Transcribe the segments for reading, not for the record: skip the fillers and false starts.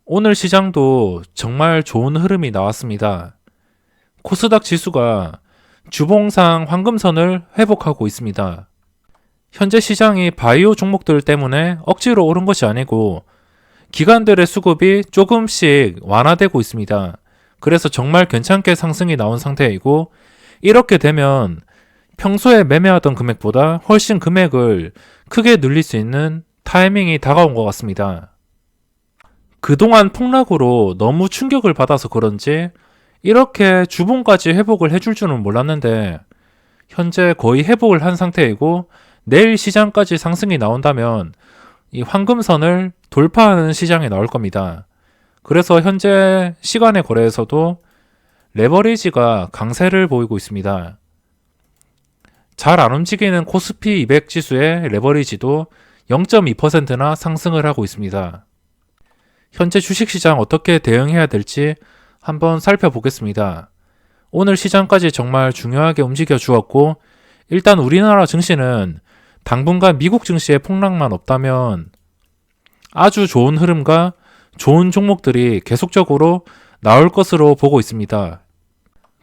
오늘 시장도 정말 좋은 흐름이 나왔습니다. 코스닥 지수가 주봉상 황금선을 회복하고 있습니다. 현재 시장이 바이오 종목들 때문에 억지로 오른 것이 아니고 기관들의 수급이 조금씩 완화되고 있습니다. 그래서 정말 괜찮게 상승이 나온 상태이고, 이렇게 되면 평소에 매매하던 금액보다 훨씬 금액을 크게 늘릴 수 있는 타이밍이 다가온 것 같습니다. 그동안 폭락으로 너무 충격을 받아서 그런지 이렇게 주봉까지 회복을 해줄 줄은 몰랐는데, 현재 거의 회복을 한 상태이고 내일 시장까지 상승이 나온다면 이 황금선을 돌파하는 시장에 나올 겁니다. 그래서 현재 시간의 거래에서도 레버리지가 강세를 보이고 있습니다. 잘 안 움직이는 코스피 200 지수의 레버리지도 0.2%나 상승을 하고 있습니다. 현재 주식시장 어떻게 대응해야 될지 한번 살펴보겠습니다. 오늘 시장까지 정말 중요하게 움직여 주었고, 일단 우리나라 증시는 당분간 미국 증시의 폭락만 없다면 아주 좋은 흐름과 좋은 종목들이 계속적으로 나올 것으로 보고 있습니다.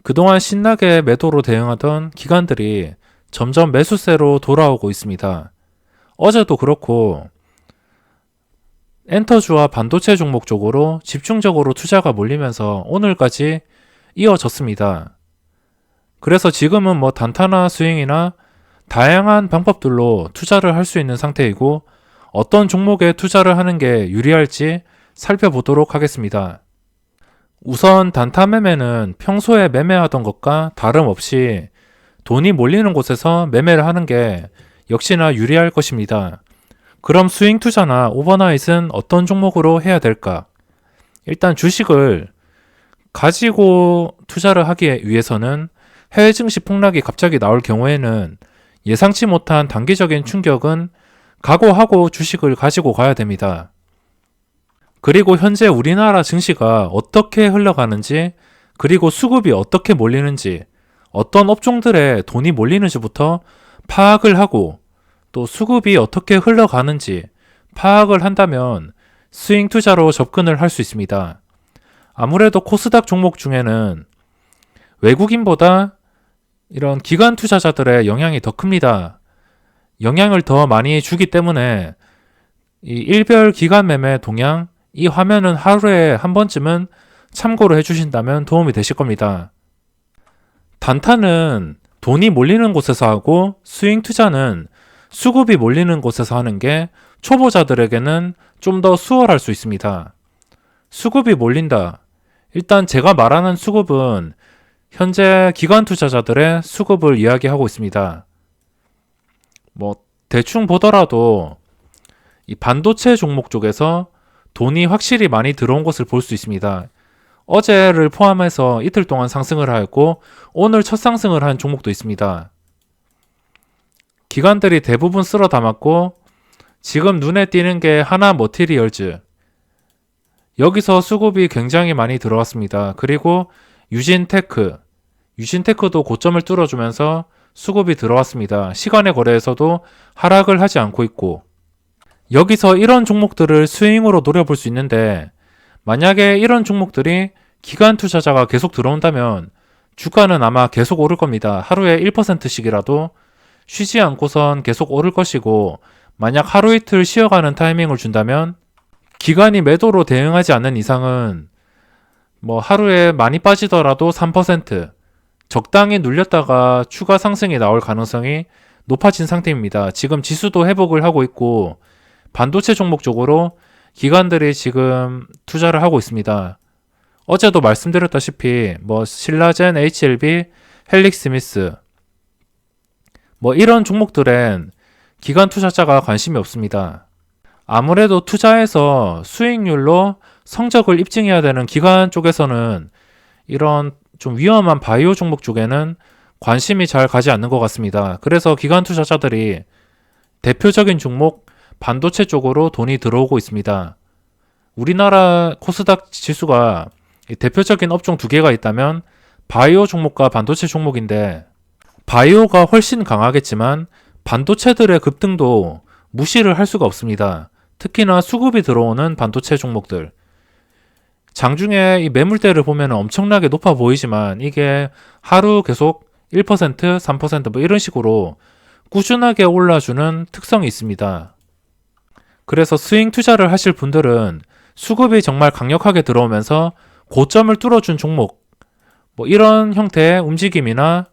그동안 신나게 매도로 대응하던 기관들이 점점 매수세로 돌아오고 있습니다. 어제도 그렇고 엔터주와 반도체 종목 쪽으로 집중적으로 투자가 몰리면서 오늘까지 이어졌습니다. 그래서 지금은 단타나 스윙이나 다양한 방법들로 투자를 할 수 있는 상태이고, 어떤 종목에 투자를 하는 게 유리할지 살펴보도록 하겠습니다. 우선 단타 매매는 평소에 매매하던 것과 다름없이 돈이 몰리는 곳에서 매매를 하는 게 역시나 유리할 것입니다. 그럼 스윙 투자나 오버나잇은 어떤 종목으로 해야 될까? 일단 주식을 가지고 투자를 하기 위해서는 해외 증시 폭락이 갑자기 나올 경우에는 예상치 못한 단기적인 충격은 각오하고 주식을 가지고 가야 됩니다. 그리고 현재 우리나라 증시가 어떻게 흘러가는지, 그리고 수급이 어떻게 몰리는지, 어떤 업종들에 돈이 몰리는지부터 파악을 하고, 또 수급이 어떻게 흘러가는지 파악을 한다면 스윙 투자로 접근을 할 수 있습니다. 아무래도 코스닥 종목 중에는 외국인보다 이런 기관 투자자들의 영향이 더 큽니다. 영향을 더 많이 주기 때문에 이 일별 기관 매매 동향, 이 화면은 하루에 한 번쯤은 참고를 해주신다면 도움이 되실 겁니다. 단타는 돈이 몰리는 곳에서 하고, 스윙 투자는 수급이 몰리는 곳에서 하는 게 초보자들에게는 좀 더 수월할 수 있습니다. 수급이 몰린다. 일단 제가 말하는 수급은 현재 기관 투자자들의 수급을 이야기하고 있습니다. 대충 보더라도 이 반도체 종목 쪽에서 돈이 확실히 많이 들어온 것을 볼 수 있습니다. 어제를 포함해서 이틀 동안 상승을 하였고, 오늘 첫 상승을 한 종목도 있습니다. 기관들이 대부분 쓸어 담았고, 지금 눈에 띄는 게 하나 머티리얼즈, 여기서 수급이 굉장히 많이 들어왔습니다. 그리고 유진테크도 고점을 뚫어주면서 수급이 들어왔습니다. 시간의 거래에서도 하락을 하지 않고 있고, 여기서 이런 종목들을 스윙으로 노려볼 수 있는데, 만약에 이런 종목들이 기관 투자자가 계속 들어온다면 주가는 아마 계속 오를 겁니다. 하루에 1%씩이라도 쉬지 않고선 계속 오를 것이고, 만약 하루 이틀 쉬어가는 타이밍을 준다면 기관이 매도로 대응하지 않는 이상은 하루에 많이 빠지더라도 3% 적당히 눌렸다가 추가 상승이 나올 가능성이 높아진 상태입니다. 지금 지수도 회복을 하고 있고, 반도체 종목 쪽으로 기관들이 지금 투자를 하고 있습니다. 어제도 말씀드렸다시피 신라젠, HLB, 헬릭스미스 이런 종목들엔 기관 투자자가 관심이 없습니다. 아무래도 투자해서 수익률로 성적을 입증해야 되는 기관 쪽에서는 이런 좀 위험한 바이오 종목 쪽에는 관심이 잘 가지 않는 것 같습니다. 그래서 기관 투자자들이 대표적인 종목 반도체 쪽으로 돈이 들어오고 있습니다. 우리나라 코스닥 지수가 대표적인 업종 두 개가 있다면 바이오 종목과 반도체 종목인데, 바이오가 훨씬 강하겠지만 반도체들의 급등도 무시를 할 수가 없습니다. 특히나 수급이 들어오는 반도체 종목들, 장중에 이 매물대를 보면 엄청나게 높아 보이지만 이게 하루 계속 1%, 3%뭐 이런 식으로 꾸준하게 올라주는 특성이 있습니다. 그래서 스윙 투자를 하실 분들은 수급이 정말 강력하게 들어오면서 고점을 뚫어준 종목, 뭐 이런 형태의 움직임이나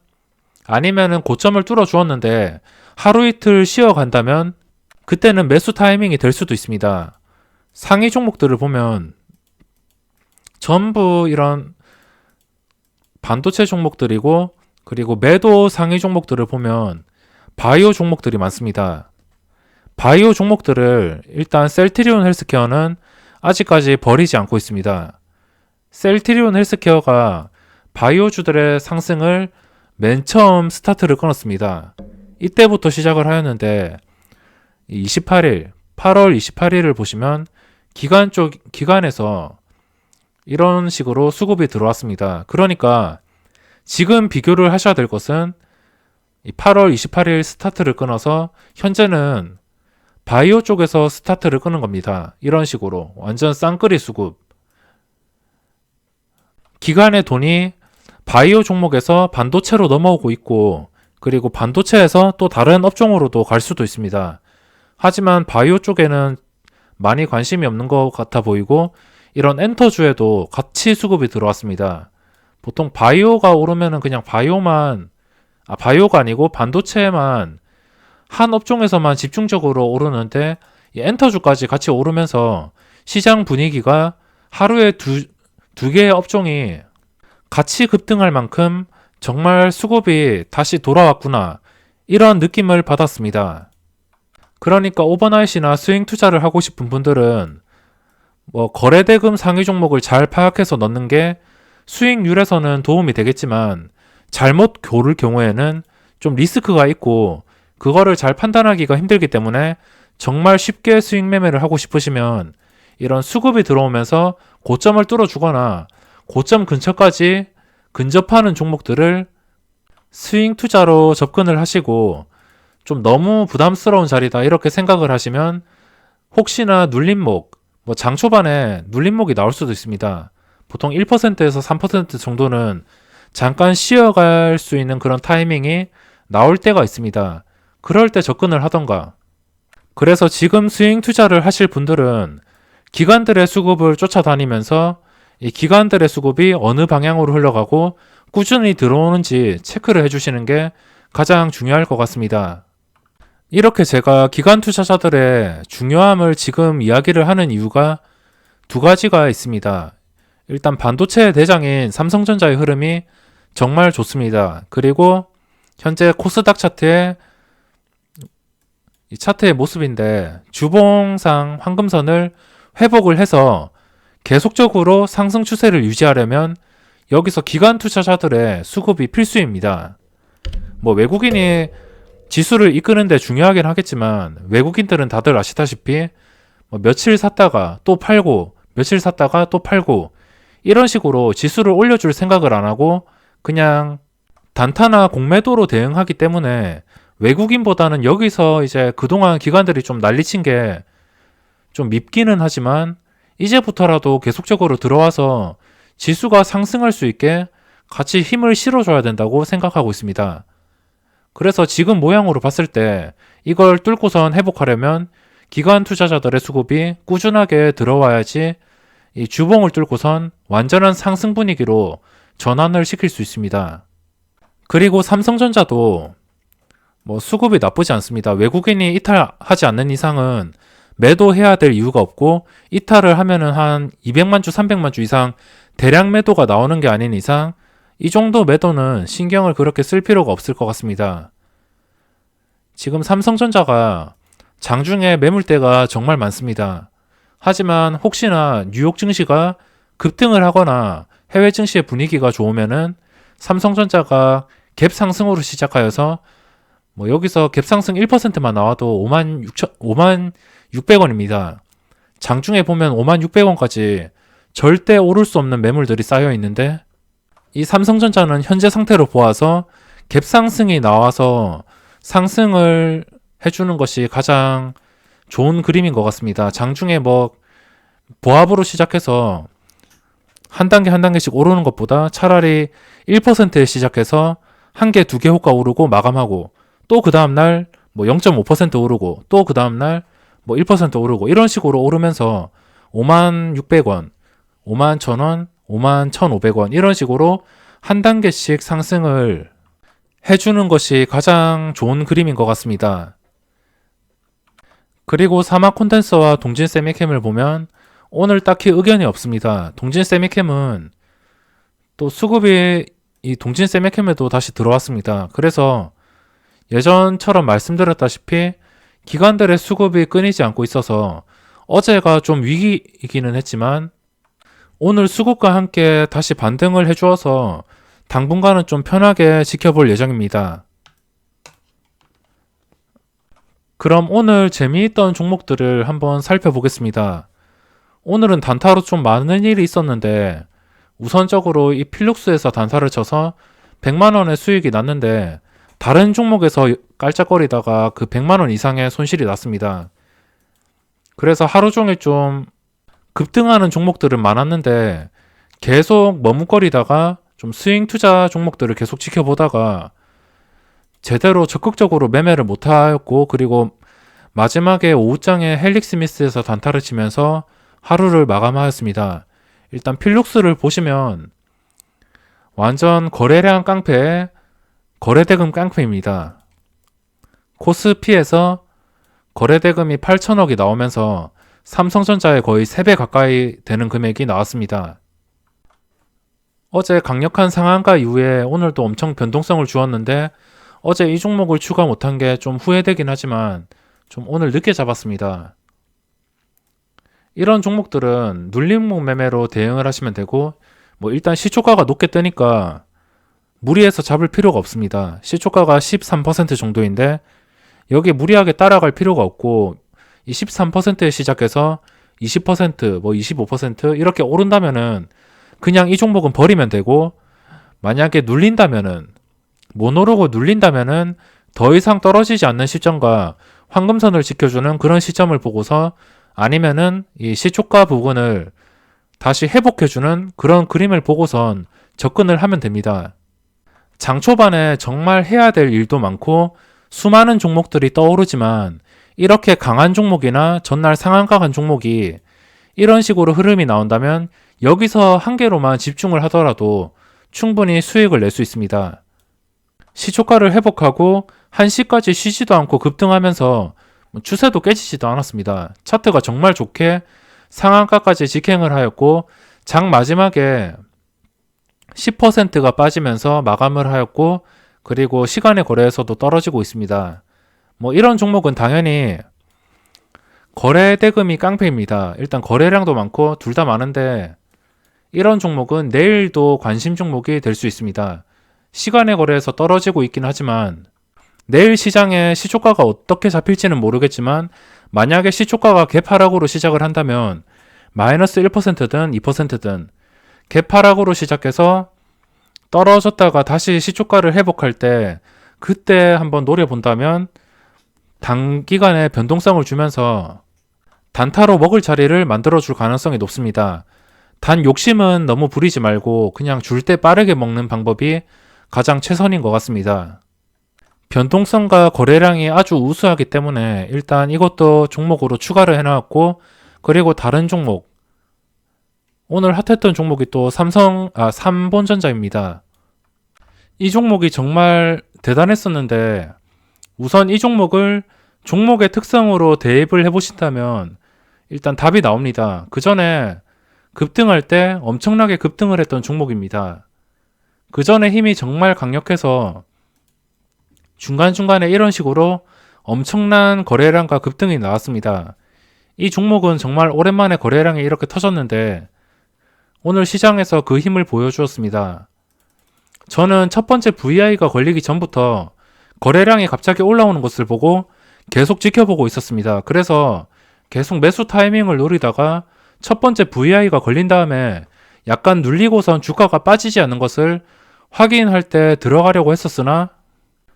아니면은 고점을 뚫어주었는데 하루 이틀 쉬어간다면 그때는 매수 타이밍이 될 수도 있습니다. 상위 종목들을 보면 전부 이런 반도체 종목들이고, 그리고 매도 상위 종목들을 보면 바이오 종목들이 많습니다. 바이오 종목들을 일단 셀트리온 헬스케어는 아직까지 버리지 않고 있습니다. 셀트리온 헬스케어가 바이오주들의 상승을 맨 처음 스타트를 끊었습니다. 이때부터 시작을 하였는데 28일, 8월 28일을 보시면 기관에서 이런 식으로 수급이 들어왔습니다. 그러니까 지금 비교를 하셔야 될 것은 8월 28일 스타트를 끊어서 현재는 바이오 쪽에서 스타트를 끄는 겁니다. 이런 식으로 완전 쌍끌이 수급. 기관의 돈이 바이오 종목에서 반도체로 넘어오고 있고, 그리고 반도체에서 또 다른 업종으로도 갈 수도 있습니다. 하지만 바이오 쪽에는 많이 관심이 없는 것 같아 보이고, 이런 엔터주에도 같이 수급이 들어왔습니다. 보통 바이오가 오르면은 그냥 바이오가 아니고 반도체만 한 업종에서만 집중적으로 오르는데, 이 엔터주까지 같이 오르면서 시장 분위기가 하루에 두 개의 업종이 같이 급등할 만큼 정말 수급이 다시 돌아왔구나, 이런 느낌을 받았습니다. 그러니까 오버나잇이나 스윙 투자를 하고 싶은 분들은 거래대금 상위 종목을 잘 파악해서 넣는 게 수익률에서는 도움이 되겠지만, 잘못 고를 경우에는 좀 리스크가 있고 그거를 잘 판단하기가 힘들기 때문에 정말 쉽게 수익 매매를 하고 싶으시면 이런 수급이 들어오면서 고점을 뚫어주거나 고점 근처까지 근접하는 종목들을 스윙 투자로 접근을 하시고, 좀 너무 부담스러운 자리다 이렇게 생각을 하시면 혹시나 눌림목, 장 초반에 눌림목이 나올 수도 있습니다. 보통 1%에서 3% 정도는 잠깐 쉬어갈 수 있는 그런 타이밍이 나올 때가 있습니다. 그럴 때 접근을 하던가. 그래서 지금 스윙 투자를 하실 분들은 기관들의 수급을 쫓아다니면서 이 기관들의 수급이 어느 방향으로 흘러가고 꾸준히 들어오는지 체크를 해주시는 게 가장 중요할 것 같습니다. 이렇게 제가 기관 투자자들의 중요함을 지금 이야기를 하는 이유가 두 가지가 있습니다. 일단 반도체의 대장인 삼성전자의 흐름이 정말 좋습니다. 그리고 현재 코스닥 차트의 모습인데, 주봉상 황금선을 회복을 해서 계속적으로 상승 추세를 유지하려면 여기서 기관 투자자들의 수급이 필수입니다. 외국인이 지수를 이끄는데 중요하긴 하겠지만, 외국인들은 다들 아시다시피 며칠 샀다가 또 팔고, 며칠 샀다가 또 팔고, 이런 식으로 지수를 올려줄 생각을 안 하고 그냥 단타나 공매도로 대응하기 때문에 외국인보다는 여기서 이제 그동안 기관들이 좀 난리친 게 좀 밉기는 하지만 이제부터라도 계속적으로 들어와서 지수가 상승할 수 있게 같이 힘을 실어줘야 된다고 생각하고 있습니다. 그래서 지금 모양으로 봤을 때 이걸 뚫고선 회복하려면 기관 투자자들의 수급이 꾸준하게 들어와야지 이 주봉을 뚫고선 완전한 상승 분위기로 전환을 시킬 수 있습니다. 그리고 삼성전자도 수급이 나쁘지 않습니다. 외국인이 이탈하지 않는 이상은 매도해야 될 이유가 없고, 이탈을 하면은 한 200만 주, 300만 주 이상 대량 매도가 나오는 게 아닌 이상 이 정도 매도는 신경을 그렇게 쓸 필요가 없을 것 같습니다. 지금 삼성전자가 장중에 매물대가 정말 많습니다. 하지만 혹시나 뉴욕 증시가 급등을 하거나 해외 증시의 분위기가 좋으면은 삼성전자가 갭 상승으로 시작하여서 여기서 갭 상승 1%만 나와도 5만 600원입니다. 장중에 보면 5만 600원까지 절대 오를 수 없는 매물들이 쌓여 있는데, 이 삼성전자는 현재 상태로 보아서 갭 상승이 나와서 상승을 해주는 것이 가장 좋은 그림인 것 같습니다. 장중에 보합으로 시작해서 한 단계 한 단계씩 오르는 것보다 차라리 1%에 시작해서 한 개, 두 개 호가 오르고 마감하고 또 그 다음날 뭐 0.5% 오르고 또 그 다음날 뭐 1% 오르고 이런 식으로 오르면서 56,600원, 51,000원, 51,500원 이런 식으로 한 단계씩 상승을 해주는 것이 가장 좋은 그림인 것 같습니다. 그리고 사막 콘덴서와 동진 세미캠을 보면 오늘 딱히 의견이 없습니다. 동진 세미캠은 또 수급이 이 동진 세미캠에도 다시 들어왔습니다. 그래서 예전처럼 말씀드렸다시피 기관들의 수급이 끊이지 않고 있어서 어제가 좀 위기이기는 했지만 오늘 수급과 함께 다시 반등을 해주어서 당분간은 좀 편하게 지켜볼 예정입니다. 그럼 오늘 재미있던 종목들을 한번 살펴보겠습니다. 오늘은 단타로 좀 많은 일이 있었는데 우선적으로 이 필룩스에서 단타를 쳐서 100만원의 수익이 났는데 다른 종목에서 깔짝거리다가 그 100만원 이상의 손실이 났습니다. 그래서 하루 종일 좀 급등하는 종목들은 많았는데 계속 머뭇거리다가 좀 스윙 투자 종목들을 계속 지켜보다가 제대로 적극적으로 매매를 못하였고 그리고 마지막에 오후장에 헬릭 스미스에서 단타를 치면서 하루를 마감하였습니다. 일단 필룩스를 보시면 완전 거래량 깡패, 거래대금 깡패입니다. 코스피에서 거래대금이 8천억이 나오면서 삼성전자의 거의 3배 가까이 되는 금액이 나왔습니다. 어제 강력한 상한가 이후에 오늘도 엄청 변동성을 주었는데 어제 이 종목을 추가 못한 게 좀 후회되긴 하지만 좀 오늘 늦게 잡았습니다. 이런 종목들은 눌림목 매매로 대응을 하시면 되고 뭐 일단 시초가가 높게 뜨니까 무리해서 잡을 필요가 없습니다. 시초가가 13% 정도인데 여기에 무리하게 따라갈 필요가 없고 이 13%에 시작해서 20%, 뭐 25% 이렇게 오른다면은 그냥 이 종목은 버리면 되고 만약에 눌린다면은 못 오르고 눌린다면은 더 이상 떨어지지 않는 시점과 황금선을 지켜주는 그런 시점을 보고서 아니면은 이 시초가 부분을 다시 회복해주는 그런 그림을 보고선 접근을 하면 됩니다. 장 초반에 정말 해야 될 일도 많고 수많은 종목들이 떠오르지만 이렇게 강한 종목이나 전날 상한가 간 종목이 이런 식으로 흐름이 나온다면 여기서 한 개로만 집중을 하더라도 충분히 수익을 낼 수 있습니다. 시초가를 회복하고 한시까지 쉬지도 않고 급등하면서 추세도 깨지지도 않았습니다. 차트가 정말 좋게 상한가까지 직행을 하였고 장 마지막에 10%가 빠지면서 마감을 하였고 그리고 시간의 거래에서도 떨어지고 있습니다. 뭐 이런 종목은 당연히 거래 대금이 깡패입니다. 일단 거래량도 많고 둘 다 많은데 이런 종목은 내일도 관심 종목이 될 수 있습니다. 시간의 거래에서 떨어지고 있긴 하지만 내일 시장에 시초가가 어떻게 잡힐지는 모르겠지만 만약에 시초가가 갭하락으로 시작을 한다면 마이너스 1%든 2%든 갭하락으로 시작해서 떨어졌다가 다시 시초가를 회복할 때 그때 한번 노려본다면 단기간에 변동성을 주면서 단타로 먹을 자리를 만들어줄 가능성이 높습니다. 단 욕심은 너무 부리지 말고 그냥 줄 때 빠르게 먹는 방법이 가장 최선인 것 같습니다. 변동성과 거래량이 아주 우수하기 때문에 일단 이것도 종목으로 추가를 해놨고 그리고 다른 종목 오늘 핫했던 종목이 또 삼본전자입니다. 이 종목이 정말 대단했었는데 우선 이 종목을 종목의 특성으로 대입을 해보신다면 일단 답이 나옵니다. 그 전에 급등할 때 엄청나게 급등을 했던 종목입니다. 그 전에 힘이 정말 강력해서 중간중간에 이런 식으로 엄청난 거래량과 급등이 나왔습니다. 이 종목은 정말 오랜만에 거래량이 이렇게 터졌는데 오늘 시장에서 그 힘을 보여주었습니다. 저는 첫 번째 VI가 걸리기 전부터 거래량이 갑자기 올라오는 것을 보고 계속 지켜보고 있었습니다. 그래서 계속 매수 타이밍을 노리다가 첫 번째 VI가 걸린 다음에 약간 눌리고선 주가가 빠지지 않는 것을 확인할 때 들어가려고 했었으나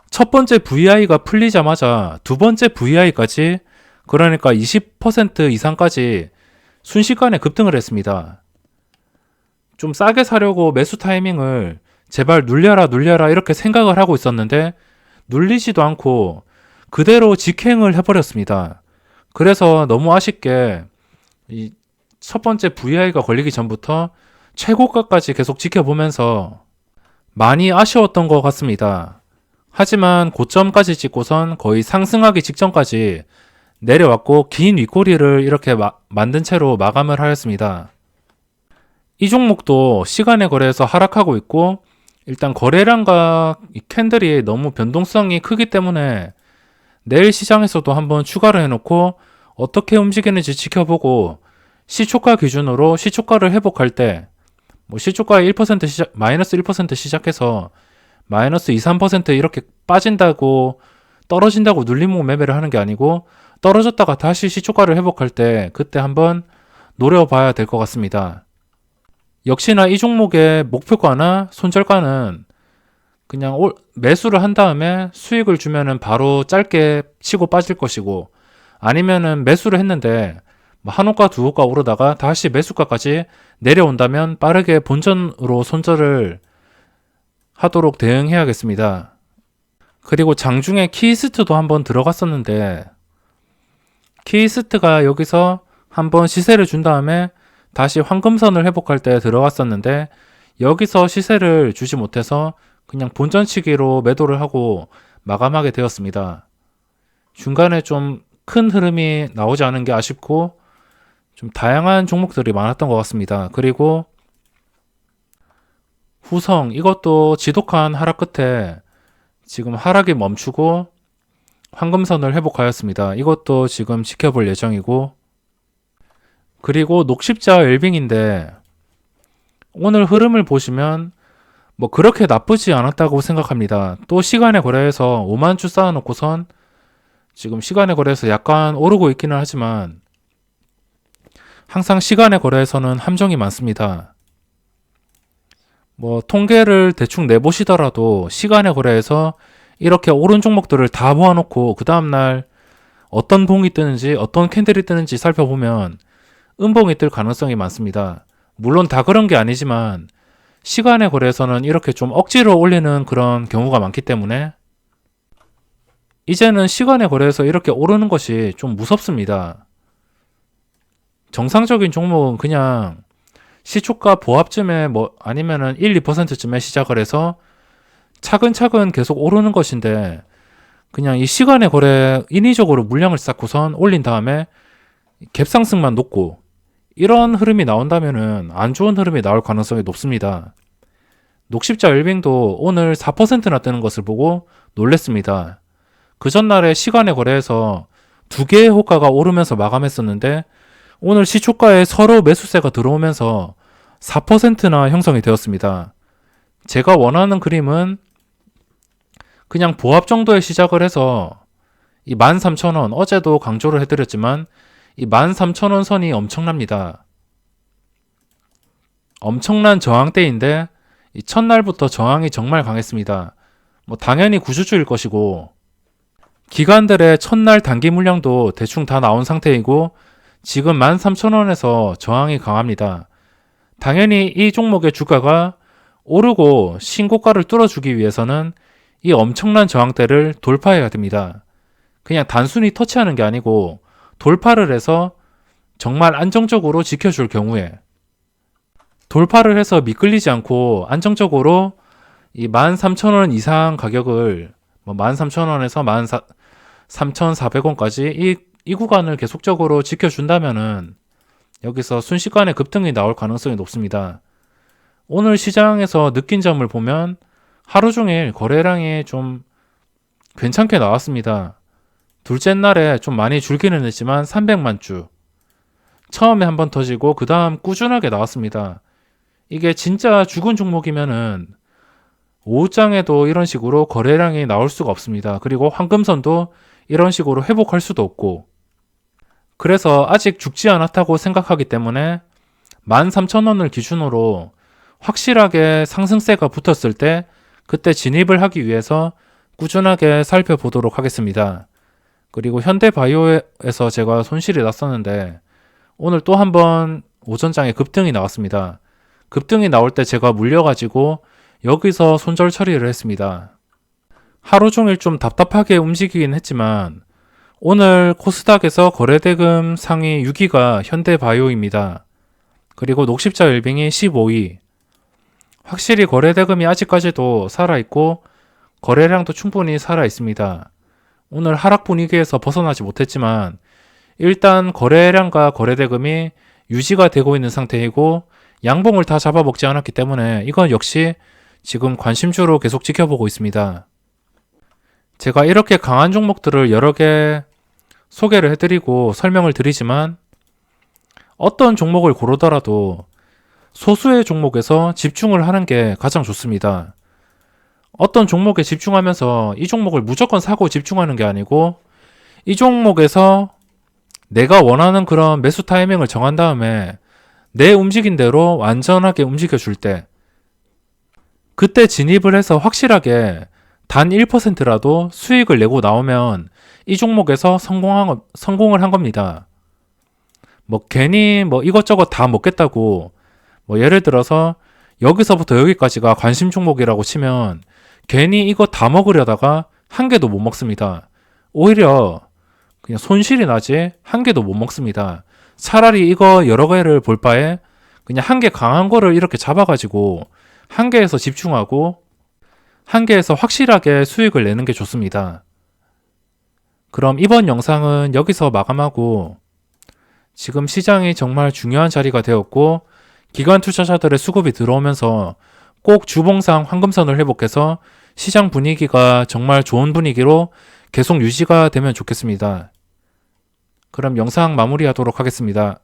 첫 번째 VI가 풀리자마자 두 번째 VI까지 그러니까 20% 이상까지 순식간에 급등을 했습니다. 좀 싸게 사려고 매수 타이밍을 제발 눌려라 이렇게 생각을 하고 있었는데 눌리지도 않고 그대로 직행을 해버렸습니다. 그래서 너무 아쉽게 이 첫 번째 VI가 걸리기 전부터 최고가까지 계속 지켜보면서 많이 아쉬웠던 것 같습니다. 하지만 고점까지 찍고선 거의 상승하기 직전까지 내려왔고 긴 윗꼬리를 이렇게 만든 채로 마감을 하였습니다. 이 종목도 시간의 거래에서 하락하고 있고 일단 거래량과 이 캔들이 너무 변동성이 크기 때문에 내일 시장에서도 한번 추가를 해놓고 어떻게 움직이는지 지켜보고 시초가 기준으로 시초가를 회복할 때 뭐 시초가의 1% 마이너스 1% 시작해서 마이너스 2, 3% 이렇게 빠진다고 떨어진다고 눌림목 매매를 하는 게 아니고 떨어졌다가 다시 시초가를 회복할 때 그때 한번 노려봐야 될 것 같습니다. 역시나 이 종목의 목표가나 손절가는 그냥 매수를 한 다음에 수익을 주면은 바로 짧게 치고 빠질 것이고 아니면은 매수를 했는데 한 호가 두 호가 오르다가 다시 매수가까지 내려온다면 빠르게 본전으로 손절을 하도록 대응해야겠습니다. 그리고 장중에 키이스트도 한번 들어갔었는데 키이스트가 여기서 한번 시세를 준 다음에 다시 황금선을 회복할 때 들어갔었는데 여기서 시세를 주지 못해서 그냥 본전치기로 매도를 하고 마감하게 되었습니다. 중간에 좀 큰 흐름이 나오지 않은 게 아쉽고 좀 다양한 종목들이 많았던 것 같습니다. 그리고 후성 이것도 지독한 하락 끝에 지금 하락이 멈추고 황금선을 회복하였습니다. 이것도 지금 지켜볼 예정이고 그리고 녹십자 웰빙인데 오늘 흐름을 보시면 뭐 그렇게 나쁘지 않았다고 생각합니다. 또 시간의 거래에서 5만 주 쌓아놓고선 지금 시간의 거래에서 약간 오르고 있기는 하지만 항상 시간의 거래에서는 함정이 많습니다. 뭐 통계를 대충 내보시더라도 시간의 거래에서 이렇게 오른 종목들을 다 모아놓고 그 다음날 어떤 봉이 뜨는지 어떤 캔들이 뜨는지 살펴보면 음봉이 뜰 가능성이 많습니다. 물론 다 그런 게 아니지만 시간의 거래에서는 이렇게 좀 억지로 올리는 그런 경우가 많기 때문에 이제는 시간의 거래에서 이렇게 오르는 것이 좀 무섭습니다. 정상적인 종목은 그냥 시초가 보합쯤에 뭐 아니면은 1, 2%쯤에 시작을 해서 차근차근 계속 오르는 것인데 그냥 이 시간의 거래 인위적으로 물량을 쌓고선 올린 다음에 갭상승만 놓고 이런 흐름이 나온다면은 안 좋은 흐름이 나올 가능성이 높습니다. 녹십자 웰빙도 오늘 4%나 뜨는 것을 보고 놀랬습니다. 그 전날에 시간의 거래에서 두 개의 호가가 오르면서 마감했었는데 오늘 시초가에 서로 매수세가 들어오면서 4%나 형성이 되었습니다. 제가 원하는 그림은 그냥 보합 정도에 시작을 해서 이 13,000원 어제도 강조를 해드렸지만 이 13,000원 선이 엄청납니다. 엄청난 저항대인데 이 첫날부터 저항이 정말 강했습니다. 뭐 당연히 구주주일 것이고 기관들의 첫날 단기 물량도 대충 다 나온 상태이고 지금 13,000원에서 저항이 강합니다. 당연히 이 종목의 주가가 오르고 신고가를 뚫어주기 위해서는 이 엄청난 저항대를 돌파해야 됩니다. 그냥 단순히 터치하는 게 아니고 돌파를 해서 정말 안정적으로 지켜줄 경우에 돌파를 해서 미끌리지 않고 안정적으로 이 13,000원 이상 가격을 13,000원에서 13,400원까지 이 구간을 계속적으로 지켜준다면은 여기서 순식간에 급등이 나올 가능성이 높습니다. 오늘 시장에서 느낀 점을 보면 하루 종일 거래량이 좀 괜찮게 나왔습니다. 둘째 날에 좀 많이 줄기는 했지만 300만 주. 처음에 한번 터지고 그 다음 꾸준하게 나왔습니다. 이게 진짜 죽은 종목이면은 오후장에도 이런 식으로 거래량이 나올 수가 없습니다. 그리고 황금선도 이런 식으로 회복할 수도 없고 그래서 아직 죽지 않았다고 생각하기 때문에 13,000원을 기준으로 확실하게 상승세가 붙었을 때 그때 진입을 하기 위해서 꾸준하게 살펴보도록 하겠습니다. 그리고 현대바이오에서 제가 손실이 났었는데 오늘 또 한번 오전장에 급등이 나왔습니다. 급등이 나올 때 제가 물려가지고 여기서 손절 처리를 했습니다. 하루 종일 좀 답답하게 움직이긴 했지만 오늘 코스닥에서 거래대금 상위 6위가 현대바이오입니다. 그리고 녹십자 웰빙이 15위. 확실히 거래대금이 아직까지도 살아있고 거래량도 충분히 살아있습니다. 오늘 하락 분위기에서 벗어나지 못했지만 일단 거래량과 거래대금이 유지가 되고 있는 상태이고 양봉을 다 잡아먹지 않았기 때문에 이건 역시 지금 관심주로 계속 지켜보고 있습니다. 제가 이렇게 강한 종목들을 여러 개 소개를 해드리고 설명을 드리지만 어떤 종목을 고르더라도 소수의 종목에서 집중을 하는 게 가장 좋습니다. 어떤 종목에 집중하면서 이 종목을 무조건 사고 집중하는 게 아니고 이 종목에서 내가 원하는 그런 매수 타이밍을 정한 다음에 내 움직인 대로 완전하게 움직여 줄 때 그때 진입을 해서 확실하게 단 1%라도 수익을 내고 나오면 이 종목에서 성공을 한 겁니다. 괜히 이것저것 다 먹겠다고 예를 들어서 여기서부터 여기까지가 관심 종목이라고 치면 괜히 이거 다 먹으려다가 한 개도 못 먹습니다. 오히려 그냥 손실이 나지 한 개도 못 먹습니다. 차라리 이거 여러 개를 볼 바에 그냥 한 개 강한 거를 이렇게 잡아가지고 한 개에서 집중하고 한 개에서 확실하게 수익을 내는 게 좋습니다. 그럼 이번 영상은 여기서 마감하고 지금 시장이 정말 중요한 자리가 되었고 기관 투자자들의 수급이 들어오면서 꼭 주봉상 황금선을 회복해서 시장 분위기가 정말 좋은 분위기로 계속 유지가 되면 좋겠습니다. 그럼 영상 마무리하도록 하겠습니다.